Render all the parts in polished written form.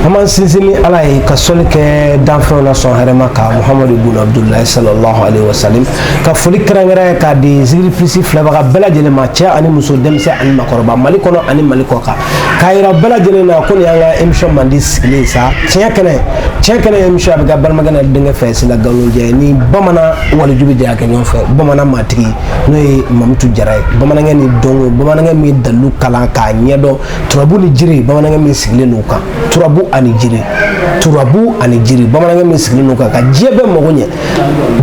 Aman sinzini ala ye ka soli kɛ danfɛnw na sɔn hɛrɛma ka Muhamadu ibn Abdullahi sallallahu alaihi wasallam ka foli kɛrɛnkɛrɛn ka di zikiri pisi filɛbaga bɛɛ lajɛlen ma cɛ ani muso denmisɛn ani makɔrɔba Mali kɔnɔ ani Mali kɔ kan k'a yira bɛɛ lajɛlen na ko nin y'an ka émission mandi sigilen sa tiɲɛ kɛnɛ émission a bɛ ka balimakɛ n'a denkɛ fɛ Sila Galonjɛ ni bamanan walijubi de y'a kɛ ɲɔgɔn fɛ bamanan matigi n'o ye Mamutu Jara ye bamanankɛ ni dɔnko bamanankɛ min dalu kalan k'a ɲɛdɔn turabu ni jiri bamanankɛ min sigilen n'u kan turabu ani jiri bamanankɛ min sigilen n'u kan ka diɲɛ bɛɛ mago ɲɛ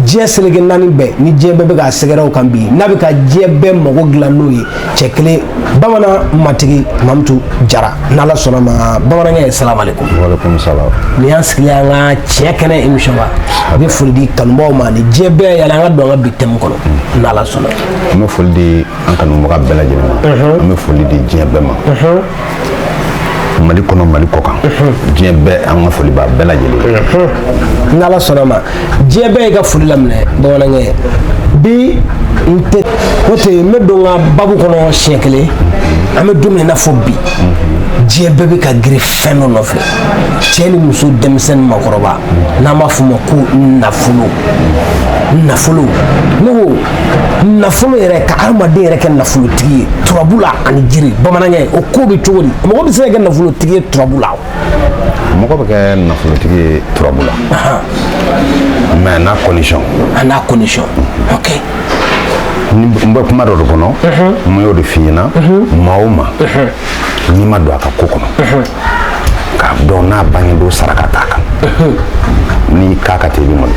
diɲɛ seleke naani bɛɛ ni diɲɛ bɛɛ bɛ ka sɛgɛrɛw kan bi n'a bɛ ka diɲɛ bɛɛ mago dilan n'o ye cɛ kelen bamanan matigi Mamutu Jara n'Ala sɔnna ma bamanankɛ salamu alaikum. Waalaikum salam. Ni y'an sigi an ka tiɲɛ kɛnɛ émission la a bɛ foli di kanubaw ma ni diɲɛ bɛɛ yala an ka don an ka bi thème kɔnɔ n'Ala sɔnna. An bɛ foli di an kanubaga bɛɛ lajɛlen ma an bɛ foli di diɲɛ bɛɛ ma Mali kɔnɔ Mali kɔ kan diɲɛ bɛɛ an ka foli b'a bɛɛ lajɛlen n'Ala sɔnna ma diɲɛ bɛɛ y'i ka foli laminɛ bamanankɛ bi n tɛ o tɛ n bɛ don n ka babu kɔnɔ siɲɛ kelen an bɛ don min na i n'a fɔ bi diɲɛ bɛɛ bɛ ka girin fɛn dɔ nɔfɛ cɛ ni muso denmisɛn ni makɔrɔba n'an b'a fɔ o ma ko nafolo ne ko nafolo yɛrɛ ka adamaden yɛrɛ kɛ nafolotigi ye turabu la ani jiri bamanankɛ o ko bɛ cogo di mɔgɔ bɛ se ka kɛ nafolotigi ye turabu la mɔgɔ bɛ kɛ nafolotigi ye turabu la mais n'a condition ok n bɛ kuma dɔ de kɔnɔ n y'o de f'i ɲɛna maa o maa n'i ma don a ka ko kɔnɔ k'a dɔn n'a bangedon saraka t'a kan n'i k'a ka tɛ i bɛ malo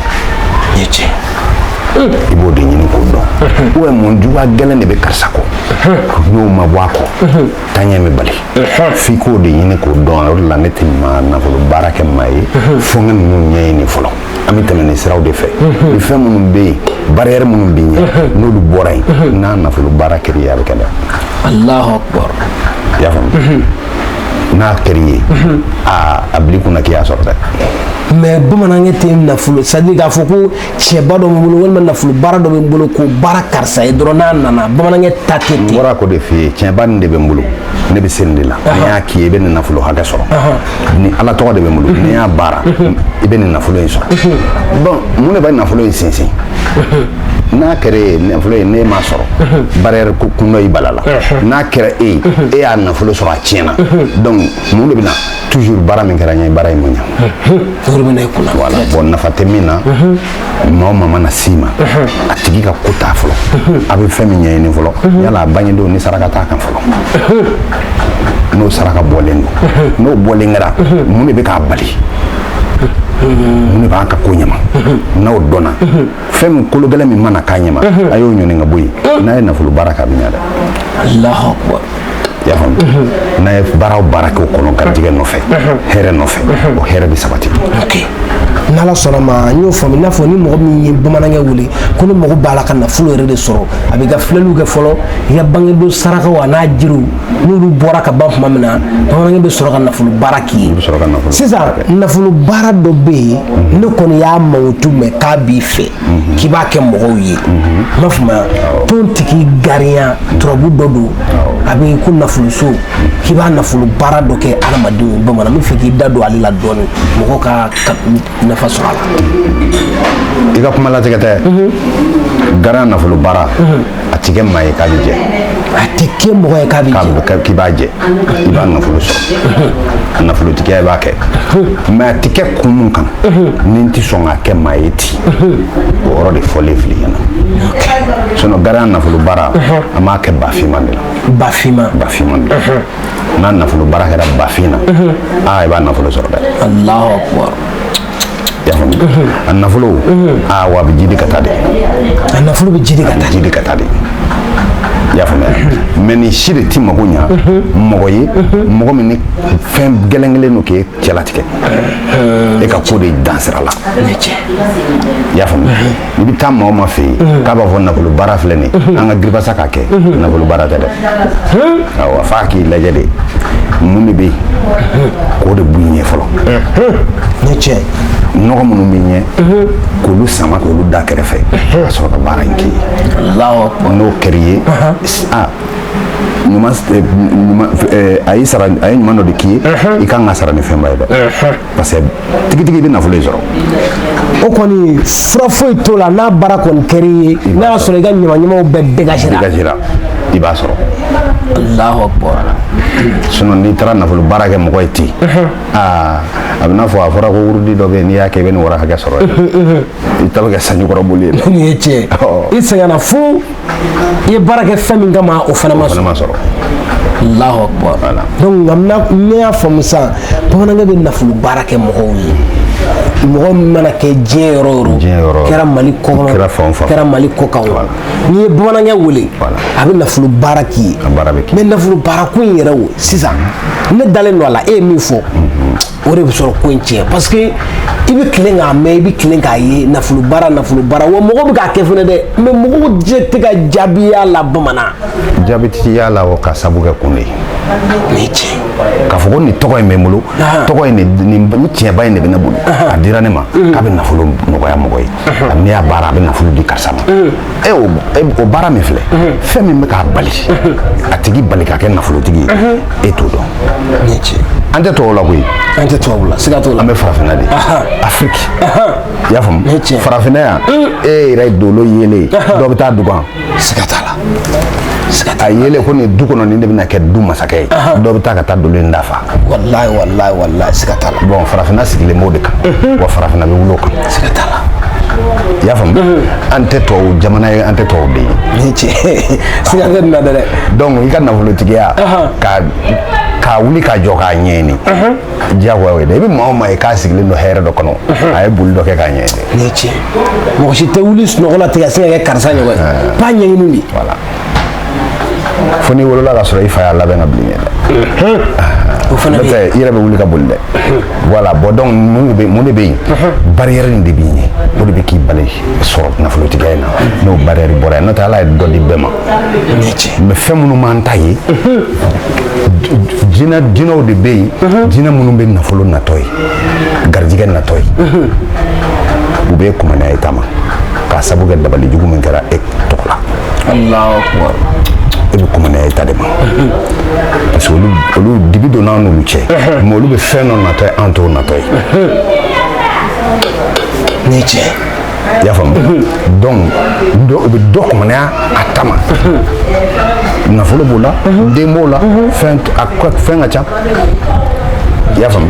i b'o de ɲini k'o dɔn ou mun juguya gɛlɛn de bɛ karisa kɔ n'o ma bɔ a kɔ taɲɛ bɛ bali f'i k'o de ɲini k'o dɔn o de la ne tɛ nafolo baara kɛ maa ye fo n ka ninnu ɲɛɲini fɔlɔ an bɛ tɛmɛ nin siraw de fɛ ni fɛn minnu bɛ yen barrière minnu bɛ yen n'olu bɔra yen n'a nafolo baara kɛr'i ye a bɛ kɛ dɛ Allahu Akbar i y'a faamu n'a kɛr'i ye a bil'i kunna k'i y'a sɔrɔ dɛ mais bamanankɛ tɛ nafolo c'est à dire k'a fɔ ko cɛba dɔ bɛ n bolo walima nafolo baara dɔ bɛ n bolo k'o baara karisa ye dɔrɔn n'a nana bamanankɛ ta tɛ ten. n bɔra k'o de f'i ye cɛba nin de bɛ n bolo ne bɛ se nin de la ni y'a k'i ye i bɛ nin nafolo hakɛ sɔrɔ ni ala tɔgɔ de bɛ n bolo ni y'a baara i bɛ nin nafolo in sɔrɔ bon mun de bɛ nafolo in sinsin n'a kɛra nafolo ye ne m'a sɔrɔ barrière kun dɔ i bala la n'a kɛra e y'a nafolo sɔrɔ a tiɲɛna donc mun de bɛ na toujours baara min kɛra n ye baara in ma ɲa voilà bon nafa tɛ min na maa o maa mana s'i ma a tigi ka ko t'a fɔlɔ a bɛ fɛn min ɲɛɲini fɔlɔ yala a bangedon ni saraka t'a kan fɔlɔ n'o saraka bɔlen don n'o bɔlen kɛra mun de bɛ k'a bali mun de b'a ka ko ɲɛma n'o dɔnna fɛn min kolo gɛlɛn min mana k'a ɲɛma a y'o ɲɔni ka bɔ yen n'a ye nafolo baara kɛ a bɛ ɲa dɛ Allahu Akbar i y'a faamu n'a ye baara o baara kɛ o kɔnɔ garijɛgɛ nɔfɛ hɛrɛ nɔfɛ o hɛrɛ bɛ sabati n'Ala sɔnna ma n y'o faamu i n'a fɔ ni mɔgɔ min ye bamanankɛ wele ko ne mago b'a la ka nafolo yɛrɛ de sɔrɔ a bɛ ka filɛliw kɛ fɔlɔ i ka bangedon sarakaw a n'a jiriw n'olu bɔra ka ban tuma min na bamanankɛ bɛ sɔrɔ ka nafolo baara k'i ye sisan nafolo baara dɔ bɛ yen ne kɔni y'a mankutu mɛn k'a b'i fɛ k'i b'a kɛ mɔgɔw ye n b'a fɔ ma tontigi garinya turabu dɔ don a bɛ ko nafoloso k'i b'a nafolo baara dɔ kɛ adamadenw ye bamanan n bɛ fɛ k'i da don ale la dɔɔni mɔgɔw ka nafa sɔrɔ a la i ka kuma latigɛ tɛ garan nafolo baara a tɛ kɛ maa ye k'a bɛ jɛ a tɛ kɛ mɔgɔ ye k'a bɛ jɛ k'i b'a jɛ i b'a nafolo sɔrɔ nafolotigiya i b'a kɛ mais a tɛ kɛ kun mun kan ni n tɛ sɔn k'a kɛ maa ye ten o yɔrɔ de fɔlen filɛ i ɲɛna sinon garan nafolo baara an b'a kɛ bafinman de la bafinman de la n'a nafolo baara kɛra bafin na i b'a nafolo sɔrɔ dɛ Allahu Akbar a nafolo wa a bɛ jidi ka taa de a nafolo bɛ jidi ka taa de i y'a faamuya mais ni si de t'i mago ɲa mɔgɔ ye mɔgɔ min ni fɛn gɛlɛn kelen don k'e cɛlatigɛ e ka ko de dan sira la i y'a faamuya i bɛ taa maa o maa fɛ yen k'a b'a fɔ nafolo baara filɛ nin ye an ka giribasa k'a kɛ nafolo baara tɛ dɛ awɔ f'a k'i lajɛ de mun de bɛ yen k'o de b'u ɲɛ fɔlɔ nɔgɔ minnu bɛ ɲɛ k'olu sama k'olu da kɛrɛfɛ ka sɔrɔ ka baara in k'i ye n'o kɛr'i ye ɲuman a y'i sara a ye ɲuman dɔ de k'i ye i kan ka sara ni fɛnba ye dɛ parce que tigitigi bɛ nafolo in sɔrɔ o kɔni fura foyi t'o la n'a baara kɔni kɛr'i ye n'a y'a sɔrɔ i ka ɲamanɲamanw bɛɛ dégagera i b'a sɔrɔ Allahu akbar sinon n'i taara nafolo baara kɛ mɔgɔ ye ten a bɛ n'a fɔ a fɔra ko wurudi dɔ bɛ yen n'i y'a kɛ i bɛ nin wara hakɛ sɔrɔ i ta bɛ kɛ sanjikɔrɔ boli ye nin ye tiɲɛ i sɛgɛnna fo i ye baara kɛ fɛn min kama o fana ma sɔrɔ Allahu akbar donc ne y'a faamu sisan bamanankɛ bɛ nafolo baara kɛ mɔgɔw ye mɔgɔ min mana kɛ diɲɛ yɔrɔ o yɔrɔ kɛra Mali kɔnɔ kɛra Mali kɔkan n'i ye bamanankɛ wele a bɛ nafolo baara k'i ye mais nafolo baara ko in yɛrɛ o sisan ne dalen don a la e ye min fɔ o de bɛ sɔrɔ ko in tiɲɛ parce que i bɛ tilen k'a mɛn i bɛ tilen k'a ye nafolo baara wa mɔgɔ bɛ k'a kɛ fɛnɛ dɛ mais mɔgɔw jɛ tɛ ka jaabi y'a la bamanan jaabi tɛ y'a la o ka sabu kɛ kun de ye nin ye tiɲɛ k'a fɔ ko nin tɔgɔ in bɛ n bolo tɔgɔ in nin tiɲɛba in de bɛ ne bolo a dira ne ma k'a bɛ nafolo nɔgɔya mɔgɔ ye ne y'a baara a bɛ nafolo di karisa ma o baara min filɛ fɛn min bɛ k'a bali a tigi bali k'a kɛ nafolotigi ye e t'o dɔn nin ye tiɲɛ an tɛ tubabu la koyi an tɛ tubabu la siga t'o la an bɛ farafinna de Afrique i y'a faamu farafinna yan e yɛrɛ ye dolo yelen dɔ bɛ taa dugan siga t'a la a yele ko nin du kɔnɔ nin de bɛna kɛ du masakɛ ye dɔ bɛ taa ka taa dolo in dafa wallahi siga t'a la bon farafinna sigilen b'o de kan wa farafinna bɛ wuli o kan siga t'a la i y'a faamu an tɛ tubabu jamana ye an tɛ tubabu den ye nin tiɲɛ siga tɛ nin na dɛ donc i ka nafolotigiya k'a wuli ka jɔ k'a ɲɛɲini diyagoya o ye dɛ i bɛ maa o maa ye k'a sigilen don hɛrɛ dɔ kɔnɔ a ye boli dɔ kɛ k'a ɲɛɲini nin ye tiɲɛ mɔgɔ si tɛ wuli sunɔgɔ la ten ka se ka kɛ karisa ɲɔgɔn ye pas ɲɛɲini de voilà fo n'i wolola ka sɔrɔ i fa y'a labɛn ka bila i ɲɛ dɛ o fana bɛ yen i yɛrɛ bɛ wuli ka boli dɛ voilà bon donc mun de bɛ yen barrière in de b'i ɲɛ o de bɛ k'i bali sɔrɔ nafolotigiya in na n'o barrière bɔra yen n'o tɛ ala ye dɔ di bɛɛ ma mais fɛn minnu m'an ta ye jinɛw de bɛ yen jinɛ minnu bɛ nafolo natɔ ye garijɛgɛ natɔ ye u bɛ kumaniya i ta ma k'a sabu kɛ dabali jugu min kɛra e tɔgɔ la Allahu akbar e bɛ kumaniya i ta de ma parce que olu dibi donna an n'olu cɛ mais olu bɛ fɛn dɔ natɔ ye an t'o natɔ ye nin ye tiɲɛ i y'a faamu donc u bɛ dɔ kumaniya a ta ma nafolo b'o la den b'o la fɛn ka ca i y'a faamu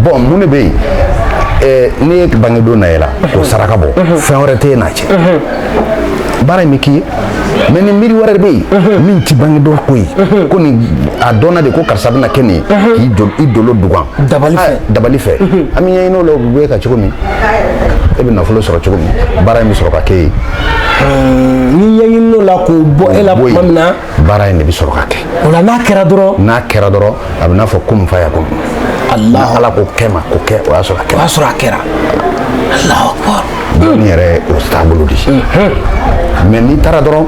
bon mun de bɛ yen ne ye bangedon na yɛlɛ o saraka bɔ fɛn wɛrɛ tɛ yen n'a cɛ baara in bɛ k'i ye mais ni miiri wɛrɛ bɛ yen min ti bangedon ko ye ko nin a dɔnna de ko karisa bɛna kɛ nin ye k'i dolo dugan dabali fɛ an bɛ ɲɛɲini o la o bɛ ka cogo min e bɛ nafolo sɔrɔ cogo min baara in bɛ sɔrɔ ka kɛ yen ni ɲɛɲini o la k'o bɔ e la tuma min na baara in de bɛ sɔrɔ ka kɛ o la n'a kɛra dɔrɔn a bɛ n'a fɔ ko min fa ya ko ala ko kɛ ma ko kɛ o y'a sɔrɔ a kɛra Allahu akbar dɔnni yɛrɛ o taabolo di mais n'i taara dɔrɔn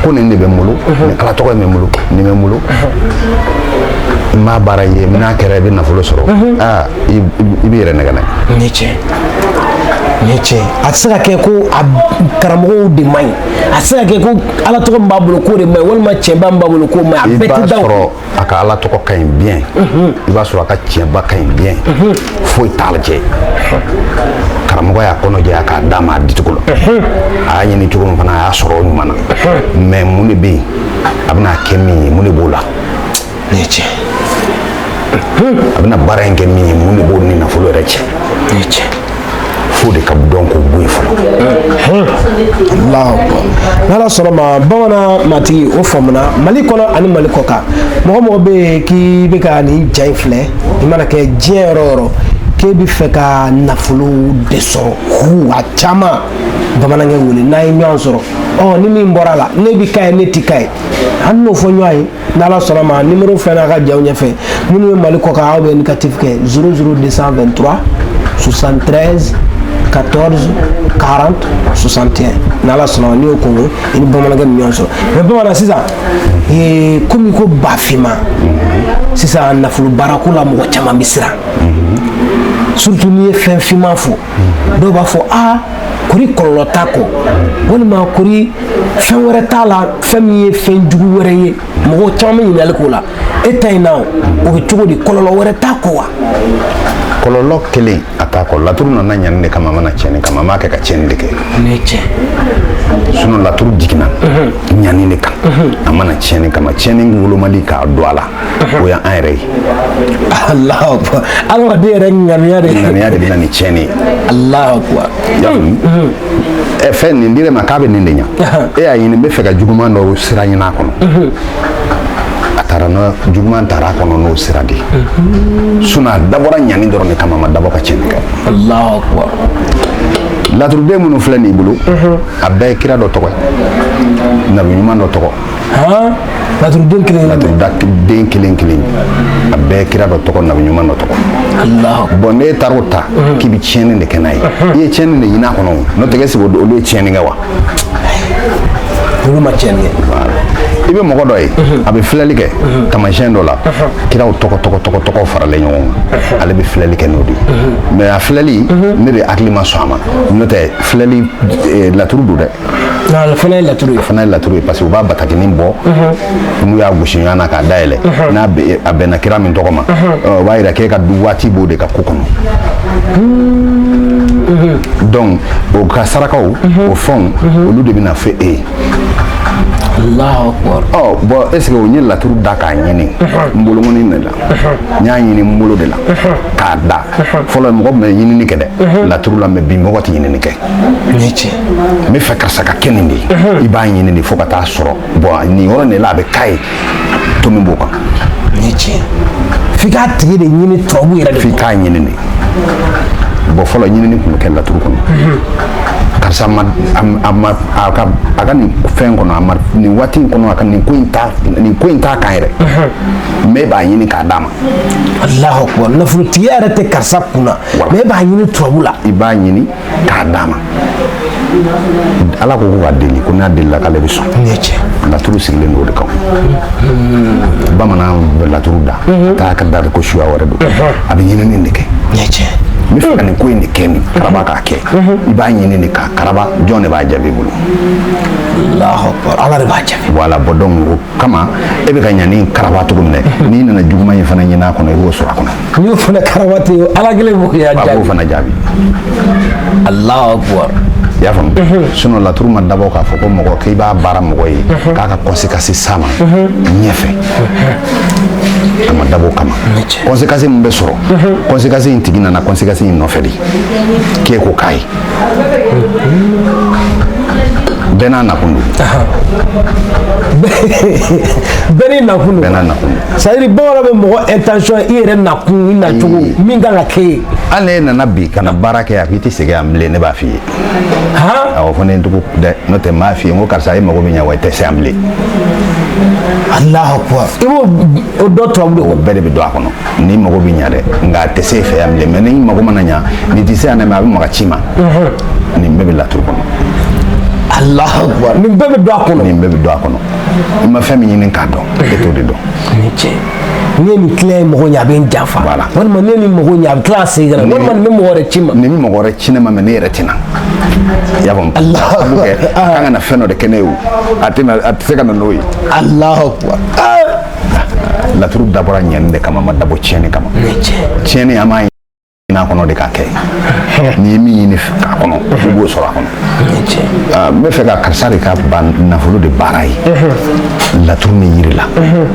ko nin de bɛ n bolo nin ala tɔgɔ in bɛ n bolo nin bɛ n bolo n m'a baara ye n'a kɛra i bɛ nafolo sɔrɔ aa i b'i yɛrɛ nɛgɛ n'a ye nin ye tiɲɛ a tɛ se ka kɛ ko a karamɔgɔw de man ɲi a tɛ se ka kɛ ko ala tɔgɔ min b'a bolo k'o de man ɲi walima tiɲɛba min b'a bolo k'o man ɲi a bɛɛ tɛ da o i b'a sɔrɔ a ka ala tɔgɔ ka ɲi bien i b'a sɔrɔ a ka tiɲɛba ka ɲi bien foyi t'a la jɛ karamɔgɔ y'a kɔnɔ jɛya k'a d'a ma a dicogo la a y'a ɲini cogo min fana a y'a sɔrɔ o ɲuman na mais mun de bɛ yen a bɛna kɛ min ye mun de b'o la nin ye tiɲɛ a bɛna baara in kɛ min ye mun de b'o ni nafolo yɛrɛ cɛ nin ye tiɲɛ fo de ka dɔn k'o bɔ yen fɔlɔ n'ala sɔnna ma bamanan matigi o faamuna mali kɔnɔ ani mali kɔ kan mɔgɔ mɔgɔ bɛ yen k'i bɛ ka nin ja in filɛ i mana kɛ diɲɛ yɔrɔ o yɔrɔ k'e bɛ fɛ ka nafolo de sɔrɔ a caman bamanankɛ wele n'a ye ɲɔgɔn sɔrɔ ni min bɔra la ne bɛ ka ye ne ti ka ye an n'o fɔ ɲɔgɔn ye n'ala sɔnna ma numéro fɛn n'a ka jaw ɲɛfɛ minnu ye mali kɔ kan aw bɛ indicatif kɛ 00223 73 14 40 61 n'ala sɔnna n'i y'o kɔnɔ i ni bamanankɛ bɛ ɲɔgɔn sɔrɔ mais bamanan sisan komi ko bafima sisan nafolo baarako la mɔgɔ caman bɛ siran surtout n'i ye fɛn finman fɔ dɔw b'a fɔ kuri kɔlɔlɔ t'a kɔ walima kuri fɛn wɛrɛ t'a la fɛn min ye fɛn jugu wɛrɛ ye mɔgɔ caman bɛ ɲininkali k'o la e ta in na o bɛ cogo di kɔlɔlɔ wɛrɛ t'a kɔ wa kɔlɔlɔ kelen a t'a kɔ laturu nana ɲani de kama a mana tiɲɛni kama a m'a kɛ ka tiɲɛni de kɛ ne tiɲɛ sinon laturu jiginna ɲani de kan a mana tiɲɛni kama tiɲɛni wolomali k'a don a la o y'an yɛrɛ ye Allahu akbar adamaden yɛrɛ ŋaniya de bɛ na ni tiɲɛni ye Allahu akbar fɛn nin dirɛ ma k'a bɛ nin de ɲa e y'a ɲini n bɛ fɛ ka juguman dɔ sira ɲini a kɔnɔ a taara juguman taara a kɔnɔ n'o sira de sinon a dabɔra ɲani dɔrɔn de kama a ma dabɔ ka tiɲɛni kɛ Allahu akbar laturuden minnu filɛ nin bolo a bɛɛ ye kira dɔ tɔgɔ ye nabi ɲuman dɔ tɔgɔ laturuden kelen kelen a bɛɛ ye kira dɔ tɔgɔ nabi ɲuman dɔ tɔgɔ bon n'e taara o ta k'i bɛ tiɲɛni de kɛ n'a ye i ye tiɲɛni de ɲini a kɔnɔ n'o tɛ sigi olu ye tiɲɛni kɛ wa olu ma tiɲɛni kɛ i bɛ mɔgɔ dɔ ye a bɛ filɛli kɛ tamasiyɛn dɔ la kiraw tɔgɔ faralen ɲɔgɔn kan ale bɛ filɛli kɛ n'o de ye mais a filɛli ne de hakili ma sɔn a ma n'o tɛ filɛli laturu don dɛ o fana ye laturu ye fana ye laturu ye parce que u b'a batakini bɔ n'u y'a gosi ɲɔgɔn na k'a dayɛlɛ n'a a bɛnna kira min tɔgɔ ma o b'a yira k'e ka waati b'o de ka ko kɔnɔ donc o ka sarakaw o fɛnw olu de bɛna fɛ e ye Allahu akbar bon est ce que o ye laturu da k'a ɲini n bolokɔni de la n y'a ɲini n bolo de la k'a da fɔlɔ mɔgɔ bɛ ɲinini kɛ dɛ laturu la mais bi mɔgɔ tɛ ɲinini kɛ n bɛ fɛ karisa ka kɛ nin de ye i b'a ɲini de fo ka taa sɔrɔ bon nin yɔrɔ de la a bɛ k'a ye to min b'o kan f'i k'a tigi de ɲini tubabu yɛrɛ de f'i k'a ɲini de bon fɔlɔ ɲinini tun bɛ kɛ laturu kɔnɔ karisa a ka nin fɛn kɔnɔ a ma nin waati in kɔnɔ a ka nin ko in t'a kan yɛrɛ mais e b'a ɲini k'a d'a ma Allahu akbar nafolotigiya yɛrɛ tɛ karisa kunna mais e b'a ɲini tubabu la i b'a ɲini k'a d'a ma ala ko k'a deli ko n'a delila k'ale bɛ sɔn laturu sigilen don o de kan bamanan bɛ laturu da taa ka da ko suya wɛrɛ don a bɛ ɲinini de kɛ n bɛ fɛ ka nin ko in de kɛ nin karaba k'a kɛ i b'a ɲini de k'a karaba jɔn de b'a jaabi bolo Allahu akbar ala de b'a jaabi voilà bon donc o kama e bɛ ka ɲa ni karaba cogo min dɛ n'i nana juguman in fana ɲini a kɔnɔ i b'o sɔrɔ a kɔnɔ n'i y'o fana karaba ten ala kelen b'o jaabi a b'o fana jaabi Allahu akbar i y'a faamu sinon laturu ma dabɔ k'a fɔ ko mɔgɔ k'i b'a baara mɔgɔ ye k'a ka conséquence s'a ma ɲɛfɛ a ma dabɔ o kama conséquence min bɛ sɔrɔ conséquence in tigi nana conséquence in nɔfɛ de k'e ko k'a ye bɛɛ n'a nakun don bɛɛ n'i nakun don bɛɛ n'a nakun don c'est à dire bamananw bɛ mɔgɔ intention i yɛrɛ nakun i nacogo min kan ka kɛ ye hali n'e nana bi ka na baara kɛ a k'i tɛ segin yan bilen ne b'a f'i ye awɔ fɔ ne ye tugu dɛ n'o tɛ n b'a f'i ye n ko karisa e mago bɛ ɲɛ wa i tɛ se yan bilen Allahu akbar i b'o dɔ tubabu de o bɛɛ de bɛ don a kɔnɔ n'i mago bɛ ɲɛ dɛ nka a tɛ se e fɛ yan bilen mais n'i mago mana ɲɛ nin tɛ se yan dɛ mais a bɛ maga ci ma nin bɛɛ bɛ laturu kɔnɔ Allahu akbar nin bɛɛ bɛ don a kɔnɔ nin bɛɛ bɛ don a kɔnɔ i ma fɛn min ɲini k'a dɔn e t'o de dɔn ni ye nin tila ye mɔgɔ ɲɛ a bɛ n janfa walima ne ni mɔgɔ ɲɛ a bɛ tila ka segin ka na walima nin bɛ mɔgɔ wɛrɛ ci ma nin bɛ mɔgɔ wɛrɛ ci ne ma mais ne yɛrɛ tɛna i y'a faamu a kan ka na fɛn dɔ de kɛ ne ye o a tɛ se ka na n'o ye Allahu akbar laturu dabɔra ɲɛni de kama a ma dabɔ tiɲɛni kama tiɲɛni an b'a ɲini a kɔnɔ de k'a kɛ n'i ye min ɲini k'a kɔnɔ i b'o sɔrɔ a kɔnɔ n bɛ fɛ ka karisa de ka nafolo de baara ye laturu ni yiri la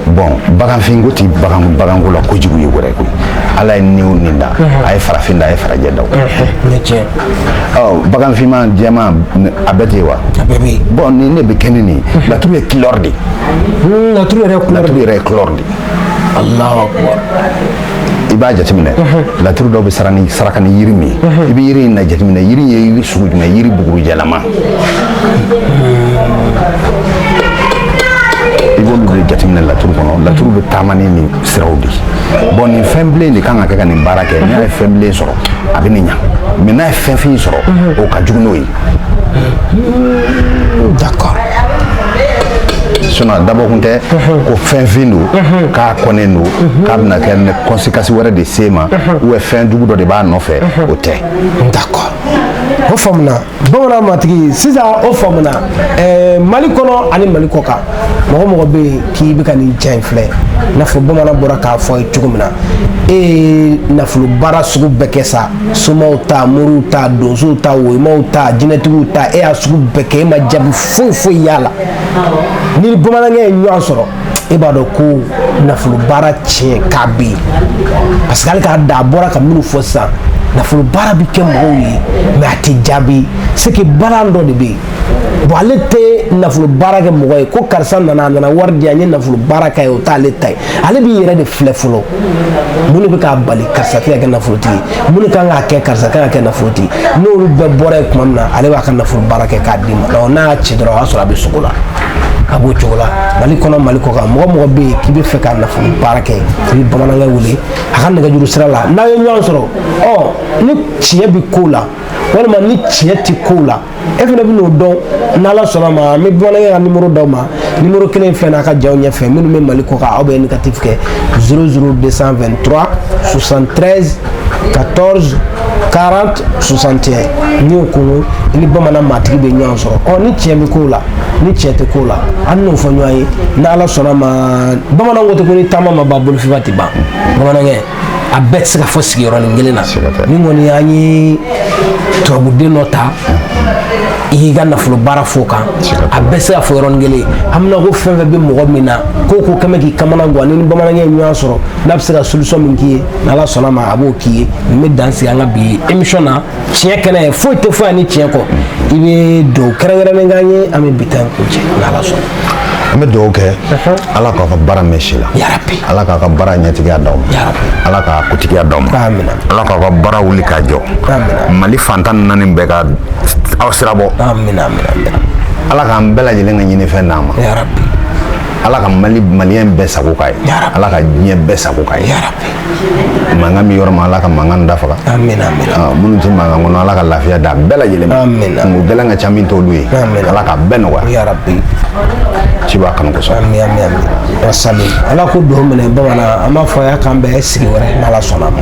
bon baganfinko tɛ baganko la kojugu ye wɛrɛ koyi ala ye nin o nin da a ye farafin da a ye farajɛ da o baganfinma jɛma a bɛɛ tɛ yen wa bon ni ne bɛ kɛ ne nin laturu ye couleur de laturu yɛrɛ ye couleur de Allahu akbar i b'a jateminɛ laturu dɔw bɛ saraka ni yiri min ye i bɛ yiri in na jateminɛ yiri ye yiri sugu jumɛn yiri bugurujɛlama i b'olu de jateminɛ laturu kɔnɔ laturu bɛ taama ni nin siraw de bon nin fɛn bilen de kan ka kɛ ka nin baara kɛ n'a ye fɛn bilen sɔrɔ a bɛ nin ɲa mais n'a ye fɛn fin sɔrɔ o ka jugu n'o ye d'accord sinon dabɔkun tɛ ko fɛn fin don k'a kɔnnen don k'a bɛna kɛ conséquence wɛrɛ de se ma ou bien fɛn jugu dɔ de b'a nɔfɛ o tɛ d'accord o faamuna bamanan matigi sisan o faamuna Mali kɔnɔ ani Mali kɔ kan mɔgɔ mɔgɔ bɛ yen k'i bɛ ka nin diya in filɛ i n'a fɔ bamanan bɔra k'a fɔ a ye cogo min na nafolo baara sugu bɛɛ kɛ sa somaw ta moriw ta donsow ta woyimaw ta jinɛtigiw ta y'a sugu bɛɛ kɛ e ma jaabi foyi foyi y'a la ni bamanankɛ ye ɲɔgɔn sɔrɔ e b'a dɔn ko nafolo baara tiɲɛ k'a bɛ yen parce que hali k'a da a bɔra ka minnu fɔ sisan nafolo baara bɛ kɛ mɔgɔw ye mais a tɛ jaabi c'est que baara dɔ de bɛ yen bon ale tɛ nafolo baara kɛ mɔgɔ ye ko karisa nana a nana wari di yan n ye nafolo baara kɛ ye o t'ale ta ye ale b'i yɛrɛ de filɛ fɔlɔ mun de bɛ k'a bali karisa tɛ ka kɛ nafolotigi ye mun de kan k'a kɛ karisa kan ka kɛ nafolotigi n'olu bɛɛ bɔra yen tuma min na ale b'a ka nafolo baara kɛ k'a d'i ma donc n'a y'a ci dɔrɔn o y'a sɔrɔ a bɛ sogo la a b'o cogo la Mali kɔnɔ Mali kɔ kan mɔgɔ mɔgɔ bɛ yen k'i bɛ fɛ ka nafolo baara kɛ i bɛ bamanankɛ wele a ka nɛgɛjuru sira la n'a ye ɲɔgɔn sɔrɔ ni tiɲɛ bɛ ko la walima ni tiɲɛ tɛ ko la e fana bɛ n'o dɔn n'Ala sɔnna ma an bɛ bamanankɛ ka numéro d'aw ma numéro kelen in filɛ n'a ka jaw ɲɛfɛ minnu bɛ Mali kɔ kan aw bɛ négatif kɛ 00223 73 14 40 61 n'i y'o kunun i ni bamanan matigi bɛ ɲɔgɔn sɔrɔ ni tiɲɛ bɛ ko la ni tiɲɛ tɛ ko la an n'o fɔ ɲɔgɔn ye n'Ala sɔnna ma bamanan ko ten ko ni taama ma ban bolofifa tɛ ban bamanankɛ a bɛɛ tɛ se ka fɔ sigiyɔrɔnin kelen na ni kɔni an ye turabuden dɔ ta i y'i ka nafolo baara fɔ kan a bɛɛ se ka fɔ yɔrɔnin kelen an bɛna ko fɛn fɛn bɛ mɔgɔ min na ko kɛ mɛ k'i kamana gan ni bamanankɛ ye ɲɔgɔn sɔrɔ n'a bɛ se ka solution min k'i ye n'Ala sɔnna ma a b'o k'i ye nin bɛ dan sigi an ka bi émission na tiɲɛ kɛnɛ ye foyi tɛ fɔ yan ni tiɲɛ kɔ i bɛ don kɛrɛnkɛrɛnnen k'an ye an bɛ bi ta in kuncɛ n'Ala sɔnna. an bɛ dugawu kɛ Ala k'a ka baara mɛn si la Ala k'a ka baara ɲɛtigiya d'aw ma Ala k'a kutigiya d'aw ma Ala k'a ka baara wuli k'a jɔ Mali fantan naani bɛɛ ka aw sirabɔ Ala k'an bɛɛ lajɛlen ka ɲinifɛn d'an ma Ala ka maliyɛn bɛɛ sago k'a ye Ala ka diɲɛ bɛɛ sago k'a ye mankan min yɔrɔ ma Ala ka mankan dafaga minnu tɛ mankan kɔnɔ Ala ka lafiya d'a bɛɛ lajɛlen ma kungo gɛlɛn ka ca min t'olu ye Ala ka bɛɛ nɔgɔya ci b'a kanu kosɛbɛ Ala ko don minɛ bamanan an b'a fɔ a y'a kan bɛɛ sigi wɛrɛ n'Ala sɔnna ma